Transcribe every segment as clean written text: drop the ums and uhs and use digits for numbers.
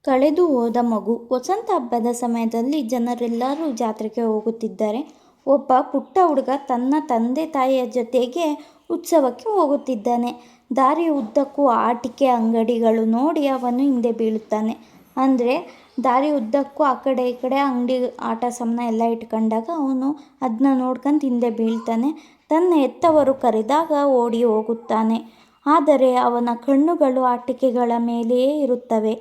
ಕಳೆದು ಹೋದ ಮಗು. ವಸಂತ ಹಬ್ಬದ ಸಮಯದಲ್ಲಿ ಜನರೆಲ್ಲರೂ ಜಾತ್ರೆಗೆ ಹೋಗುತ್ತಿದ್ದರೆ ಒಬ್ಬ ಪುಟ್ಟ ಹುಡುಗ ತನ್ನ ತಂದೆ ತಾಯಿಯ ಜೊತೆಗೆ ಉತ್ಸವಕ್ಕೆ ಹೋಗುತ್ತಿದ್ದಾನೆ. ದಾರಿಯ ಉದ್ದಕ್ಕೂ ಆಟಿಕೆ ಅಂಗಡಿಗಳು ನೋಡಿ ಅವನು ಹಿಂದೆ ಬೀಳುತ್ತಾನೆ. ಅಂದರೆ ದಾರಿ ಉದ್ದಕ್ಕೂ ಆ ಕಡೆ ಈ ಕಡೆ ಅಂಗಡಿ ಆಟ ಸಾಮಾನು ಎಲ್ಲ ಇಟ್ಕೊಂಡಾಗ ಅವನು ಅದನ್ನ ನೋಡ್ಕೊಂಡು ಹಿಂದೆ ಬೀಳ್ತಾನೆ. ತನ್ನ ಹೆತ್ತವರು ಕರೆದಾಗ ಓಡಿ ಹೋಗುತ್ತಾನೆ. ಆದರೆ ಅವನ ಕಣ್ಣುಗಳು ಆಟಿಕೆಗಳ ಮೇಲೆಯೇ ಇರುತ್ತವೆ.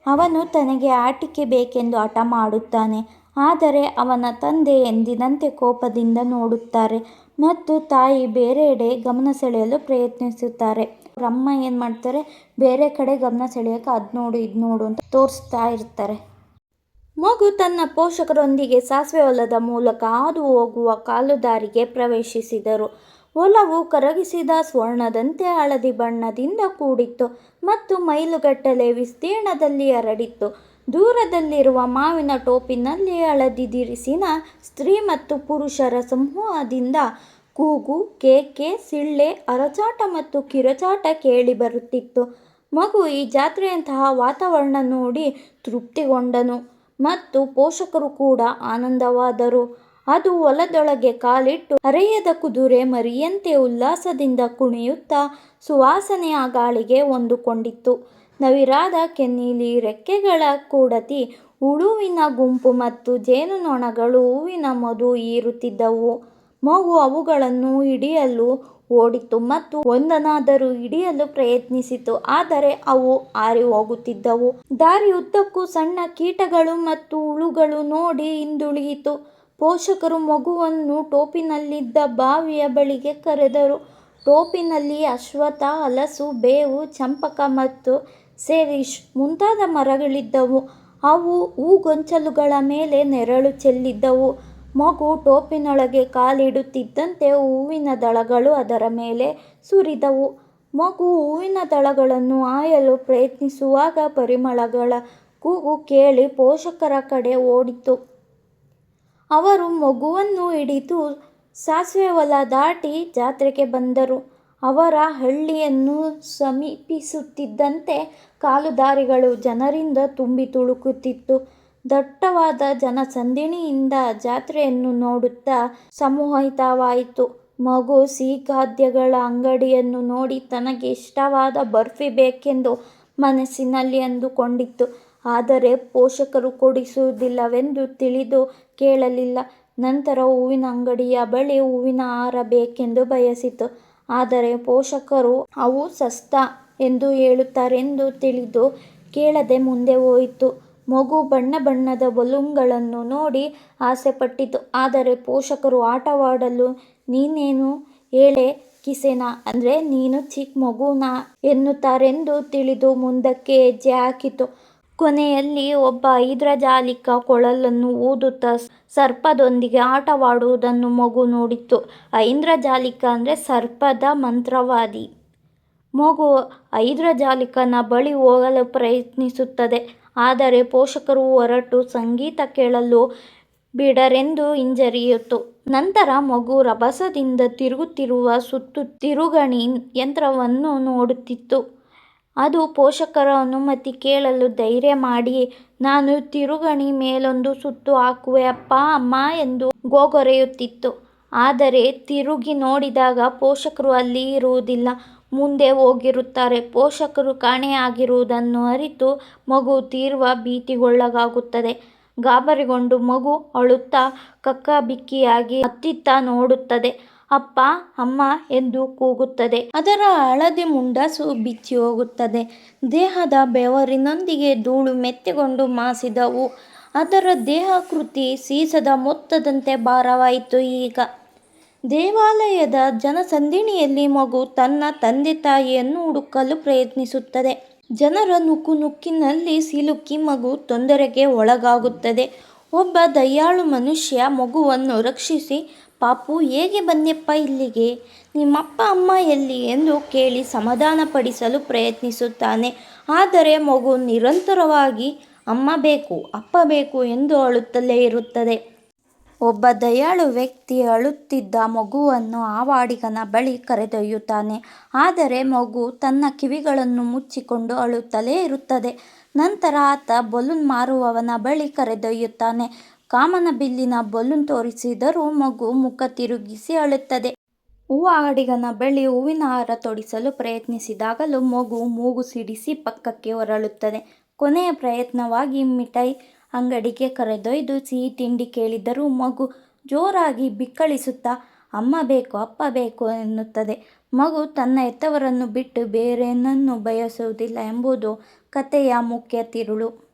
ಅವನು ತನಗೆ ಆಟಿಕೆ ಬೇಕೆಂದು ಹಠ ಮಾಡುತ್ತಾನೆ. ಆದರೆ ಅವನ ತಂದೆ ಎಂದಿನಂತೆ ಕೋಪದಿಂದ ನೋಡುತ್ತಾರೆ ಮತ್ತು ತಾಯಿ ಬೇರೆಡೆ ಗಮನ ಸೆಳೆಯಲು ಪ್ರಯತ್ನಿಸುತ್ತಾರೆ. ಅಮ್ಮ ಏನು ಮಾಡ್ತಾರೆ, ಬೇರೆ ಕಡೆ ಗಮನ ಸೆಳೆಯೋಕೆ ಅದು ನೋಡು ಇದು ನೋಡು ಅಂತ ತೋರಿಸ್ತಾ ಇರ್ತಾರೆ. ಮಗು ತನ್ನ ಪೋಷಕರೊಂದಿಗೆ ಸಾಸಿವೆ ಹೊಲದ ಮೂಲಕ ಹಾದು ಹೋಗುವ ಕಾಲುದಾರಿಗೆ ಪ್ರವೇಶಿಸಿದರು. ಹೊಲವು ಕರಗಿಸಿದ ಸ್ವರ್ಣದಂತೆ ಹಳದಿ ಬಣ್ಣದಿಂದ ಕೂಡಿತ್ತು ಮತ್ತು ಮೈಲುಗಟ್ಟಲೆ ವಿಸ್ತೀರ್ಣದಲ್ಲಿ ಹರಡಿತ್ತು. ದೂರದಲ್ಲಿರುವ ಮಾವಿನ ಟೋಪಿನಲ್ಲಿ ಹಳದಿ ದಿರಿಸಿನ ಸ್ತ್ರೀ ಮತ್ತು ಪುರುಷರ ಸಮೂಹದಿಂದ ಕೂಗು, ಕೇಕೆ, ಸಿಳ್ಳೆ, ಅರಚಾಟ ಮತ್ತು ಕಿರುಚಾಟ ಕೇಳಿಬರುತ್ತಿತ್ತು. ಮಗು ಈ ಜಾತ್ರೆಯಂತಹ ವಾತಾವರಣ ನೋಡಿ ತೃಪ್ತಿಗೊಂಡನು ಮತ್ತು ಪೋಷಕರು ಕೂಡ ಆನಂದವಾದರು. ಅದು ಹೊಲದೊಳಗೆ ಕಾಲಿಟ್ಟು ಹರೆಯದ ಕುದುರೆ ಮರಿಯಂತೆ ಉಲ್ಲಾಸದಿಂದ ಕುಣಿಯುತ್ತಾ ಸುವಾಸನೆಯ ಗಾಳಿಗೆ ಹೊಂದಿಕೊಂಡಿತ್ತು. ನವಿರಾದ ಕೆನ್ನೀಲಿ ರೆಕ್ಕೆಗಳ ಕೂಡತಿ ಹುಳುವಿನ ಗುಂಪು ಮತ್ತು ಜೇನುನೊಣಗಳು ಹೂವಿನ ಮಧು ಹೀರುತ್ತಿದ್ದವು. ಮಗು ಅವುಗಳನ್ನು ಹಿಡಿಯಲು ಓಡಿತು ಮತ್ತು ಒಂದನ್ನಾದರೂ ಹಿಡಿಯಲು ಪ್ರಯತ್ನಿಸಿತು, ಆದರೆ ಅವು ಹಾರಿ ಹೋಗುತ್ತಿದ್ದವು. ದಾರಿ ಉದ್ದಕ್ಕೂ ಸಣ್ಣ ಕೀಟಗಳು ಮತ್ತು ಹುಳುಗಳು ನೋಡಿ ಹಿಂದುಳಿಯಿತು. ಪೋಷಕರು ಮಗುವನ್ನು ಟೋಪಿನಲ್ಲಿದ್ದ ಬಾವಿಯ ಬಳಿಗೆ ಕರೆದರು. ಟೋಪಿನಲ್ಲಿ ಅಶ್ವತ್ಥ, ಹಲಸು, ಬೇವು, ಚಂಪಕ ಮತ್ತು ಸೆರಿಷ್ ಮುಂತಾದ ಮರಗಳಿದ್ದವು. ಅವು ಹೂಗೊಂಚಲುಗಳ ಮೇಲೆ ನೆರಳು ಚೆಲ್ಲಿದ್ದವು. ಮಗು ಟೋಪಿನೊಳಗೆ ಕಾಲಿಡುತ್ತಿದ್ದಂತೆ ಹೂವಿನ ದಳಗಳು ಅದರ ಮೇಲೆ ಸುರಿದವು. ಮಗು ಹೂವಿನ ದಳಗಳನ್ನು ಆಯಲು ಪ್ರಯತ್ನಿಸುವಾಗ ಪರಿಮಳಗಳ ಕೂಗು ಕೇಳಿ ಪೋಷಕರ ಕಡೆ ಓಡಿತು. ಅವರು ಮಗುವನ್ನು ಹಿಡಿದು ಸಾಸಿವೆ ಹೊಲ ದಾಟಿ ಜಾತ್ರೆಗೆ ಬಂದರು. ಅವರ ಹಳ್ಳಿಯನ್ನು ಸಮೀಪಿಸುತ್ತಿದ್ದಂತೆ ಕಾಲುದಾರಿಗಳು ಜನರಿಂದ ತುಂಬಿ ತುಳುಕುತ್ತಿತ್ತು. ದಟ್ಟವಾದ ಜನಸಂದಣಿಯಿಂದ ಜಾತ್ರೆಯನ್ನು ನೋಡುತ್ತಾ ಸಮೋಹಿತವಾಯಿತು. ಮಗು ಸಿಹಿಖಾದ್ಯಗಳ ಅಂಗಡಿಯನ್ನು ನೋಡಿ ತನಗೆ ಇಷ್ಟವಾದ ಬರ್ಫಿ ಬೇಕೆಂದು ಮನಸ್ಸಿನಲ್ಲಿ ಅಂದುಕೊಂಡಿತು. ಆದರೆ ಪೋಷಕರು ಕೊಡಿಸುವುದಿಲ್ಲವೆಂದು ತಿಳಿದು ಕೇಳಲಿಲ್ಲ. ನಂತರ ಹೂವಿನ ಅಂಗಡಿಯ ಬಳಿ ಹೂವಿನ ಹಾರ ಬೇಕೆಂದು ಬಯಸಿತು. ಆದರೆ ಪೋಷಕರು ಅವು ಸಸ್ತಾ ಎಂದು ಹೇಳುತ್ತಾರೆಂದು ತಿಳಿದು ಕೇಳದೆ ಮುಂದೆ ಹೋಯಿತು. ಮಗು ಬಣ್ಣ ಬಣ್ಣದ ಬಲೂನ್ಗಳನ್ನು ನೋಡಿ ಆಸೆಪಟ್ಟಿತು. ಆದರೆ ಪೋಷಕರು ಆಟವಾಡಲು ನೀನೇನು ಹೇಳೆ ಕಿಸೆನಾ, ಅಂದರೆ ನೀನು ಚಿಕ್ಕ ಮಗುನಾ ಎನ್ನುತ್ತಾರೆಂದು ತಿಳಿದು ಮುಂದಕ್ಕೆ ಹೆಜ್ಜೆ ಹಾಕಿತು. ಕೊನೆಯಲ್ಲಿ ಒಬ್ಬ ಐಂದ್ರಜಾಲಿಕ ಕೊಳಲನ್ನು ಊದುತ್ತಾ ಸರ್ಪದೊಂದಿಗೆ ಆಟವಾಡುವುದನ್ನು ಮಗು ನೋಡಿತು. ಐಂದ್ರಜಾಲಿಕ ಅಂದರೆ ಸರ್ಪದ ಮಂತ್ರವಾದಿ. ಮಗು ಐಂದ್ರಜಾಲಿಕನ ಬಳಿ ಹೋಗಲು ಪ್ರಯತ್ನಿಸುತ್ತದೆ. ಆದರೆ ಪೋಷಕರು ಹೊರಟು ಸಂಗೀತ ಕೇಳಲು ಬಿಡರೆಂದು ಹಿಂಜರಿಯಿತು. ನಂತರ ಮಗು ರಭಸದಿಂದ ತಿರುಗುತ್ತಿರುವ ಸುತ್ತು ತಿರುಗಣಿ ಯಂತ್ರವನ್ನು ನೋಡುತ್ತಿತ್ತು. ಅದು ಪೋಷಕರ ಅನುಮತಿ ಕೇಳಲು ಧೈರ್ಯ ಮಾಡಿ, ನಾನು ತಿರುಗಣಿ ಮೇಲೊಂದು ಸುತ್ತು ಹಾಕುವೆ ಅಪ್ಪ ಅಮ್ಮ ಎಂದು ಗೋಗರೆಯುತ್ತಿತ್ತು. ಆದರೆ ತಿರುಗಿ ನೋಡಿದಾಗ ಪೋಷಕರು ಅಲ್ಲಿ ಇರುವುದಿಲ್ಲ, ಮುಂದೆ ಹೋಗಿರುತ್ತಾರೆ. ಪೋಷಕರು ಕಾಣೆಯಾಗಿರುವುದನ್ನು ಅರಿತು ಮಗು ತೀವ್ರ ಭೀತಿಗೊಳಗಾಗುತ್ತದೆ. ಗಾಬರಿಗೊಂಡು ಮಗು ಅಳುತ್ತಾ ಕಕ್ಕಾಬಿಕ್ಕಿಯಾಗಿ ಅತ್ತಿತ್ತ ನೋಡುತ್ತದೆ. ಅಪ್ಪ ಅಮ್ಮ ಎಂದು ಕೂಗುತ್ತದೆ. ಅದರ ಹಳದಿ ಮುಂಡಾಸು ಬಿಚ್ಚಿ ಹೋಗುತ್ತದೆ. ದೇಹದ ಬೆವರಿನೊಂದಿಗೆ ಧೂಳು ಮೆತ್ತಗೊಂಡು ಮಾಸಿದವು. ಅದರ ದೇಹಾಕೃತಿ ಸೀಸದ ಮೊತ್ತದಂತೆ ಭಾರವಾಯಿತು. ಈಗ ದೇವಾಲಯದ ಜನಸಂದಣಿಯಲ್ಲಿ ಮಗು ತನ್ನ ತಂದೆ ತಾಯಿಯನ್ನು ಹುಡುಕಲು ಪ್ರಯತ್ನಿಸುತ್ತದೆ. ಜನರ ನೂಕುನುಗ್ಗಿನಲ್ಲಿ ಸಿಲುಕಿ ಮಗು ತೊಂದರೆಗೆ ಒಳಗಾಗುತ್ತದೆ. ಒಬ್ಬ ದಯಾಳು ಮನುಷ್ಯ ಮಗುವನ್ನು ರಕ್ಷಿಸಿ, ಪಾಪು ಹೇಗೆ ಬಂದ್ಯಪ್ಪ ಇಲ್ಲಿಗೆ, ನಿಮ್ಮಪ್ಪ ಅಮ್ಮ ಎಲ್ಲಿ ಎಂದು ಕೇಳಿ ಸಮಾಧಾನಪಡಿಸಲು ಪ್ರಯತ್ನಿಸುತ್ತಾನೆ. ಆದರೆ ಮಗು ನಿರಂತರವಾಗಿ ಅಮ್ಮ ಬೇಕು ಅಪ್ಪ ಬೇಕು ಎಂದು ಅಳುತ್ತಲೇ ಇರುತ್ತದೆ. ಒಬ್ಬ ದಯಾಳು ವ್ಯಕ್ತಿ ಅಳುತ್ತಿದ್ದ ಮಗುವನ್ನು ಆವಾಡಿಗನ ಬಳಿ ಕರೆದೊಯ್ಯುತ್ತಾನೆ. ಆದರೆ ಮಗು ತನ್ನ ಕಿವಿಗಳನ್ನು ಮುಚ್ಚಿಕೊಂಡು ಅಳುತ್ತಲೇ ಇರುತ್ತದೆ. ನಂತರ ಆತ ಬಲೂನ್ ಮಾರುವವನ ಬಳಿ ಕರೆದೊಯ್ಯುತ್ತಾನೆ. ಕಾಮನಬಿಲ್ಲಿನ ಬಲೂನ್ ತೋರಿಸಿದರೂ ಮಗು ಮುಖ ತಿರುಗಿಸಿ ಅಳುತ್ತದೆ. ಹೂವಾಡಿಗನ ಬಳಿ ಹೂವಿನ ಹಾರ ತೊಡಿಸಲು ಪ್ರಯತ್ನಿಸಿದಾಗಲೂ ಮಗು ಮೂಗು ಸಿಡಿಸಿ ಪಕ್ಕಕ್ಕೆ ಹೊರಳುತ್ತದೆ. ಕೊನೆಯ ಪ್ರಯತ್ನವಾಗಿ ಮಿಠಾಯಿ ಅಂಗಡಿಗೆ ಕರೆದೊಯ್ದು ಸಿಹಿ ತಿಂಡಿ ಕೇಳಿದರೂ ಮಗು ಜೋರಾಗಿ ಬಿಕ್ಕಳಿಸುತ್ತಾ ಅಮ್ಮ ಬೇಕು, ಅಪ್ಪ ಬೇಕು ಎನ್ನುತ್ತದೆ. ಮಗು ತನ್ನ ಹೆತ್ತವರನ್ನು ಬಿಟ್ಟು ಬೇರೇನನ್ನೂ ಬಯಸುವುದಿಲ್ಲ ಎಂಬುದು ಕಥೆಯ ಮುಖ್ಯ ತಿರುಳು.